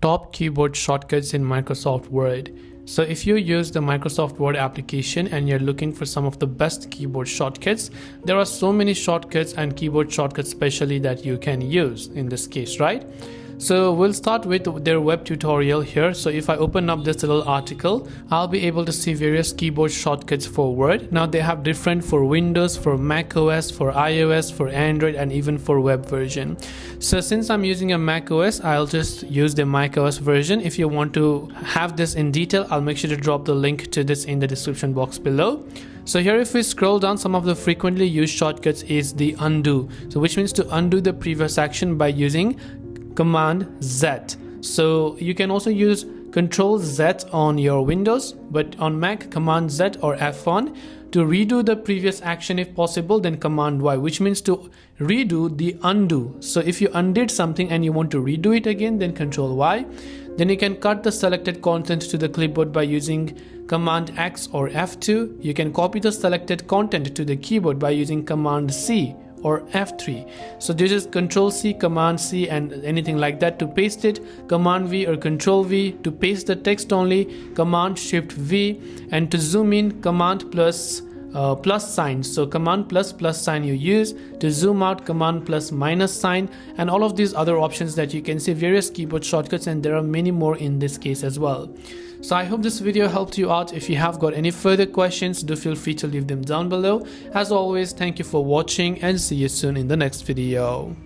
top keyboard shortcuts in Microsoft Word. So if you use the Microsoft Word application and you're looking for some of the best keyboard shortcuts, there are so many shortcuts and keyboard shortcuts especially that you can use in this case, right? So we'll start with their web tutorial here. So if I open up this little article, I'll be able to see various keyboard shortcuts for Word. Now they have different for Windows, for macOS, for iOS, for Android, and even for web version. So since I'm using a macOS, I'll just use the macOS version. If you want to have this in detail, I'll make sure to drop the link to this in the description box below. So here if we scroll down, some of the frequently used shortcuts is the undo. So which means to undo the previous action by using Command Z. So you can also use Control Z on your Windows, but on Mac, Command Z or F1. To redo the previous action if possible, then Command Y, which means to redo the undo. So if you undid something and you want to redo it again, then Control Y. Then you can cut the selected content to the clipboard by using Command X or F2. You can copy the selected content to the keyboard by using Command C or F3. So this is Control C, Command C, and anything like that. To paste it, Command V or Control V. To paste the text only, Command Shift V. And to zoom in, Command plus sign. So Command plus sign you use. To zoom out, Command plus minus sign, and all of these other options that you can see, various keyboard shortcuts, and there are many more in this case as well. So I hope this video helped you out. If you have got any further questions, do feel free to leave them down below. As always, thank you for watching and see you soon in the next video.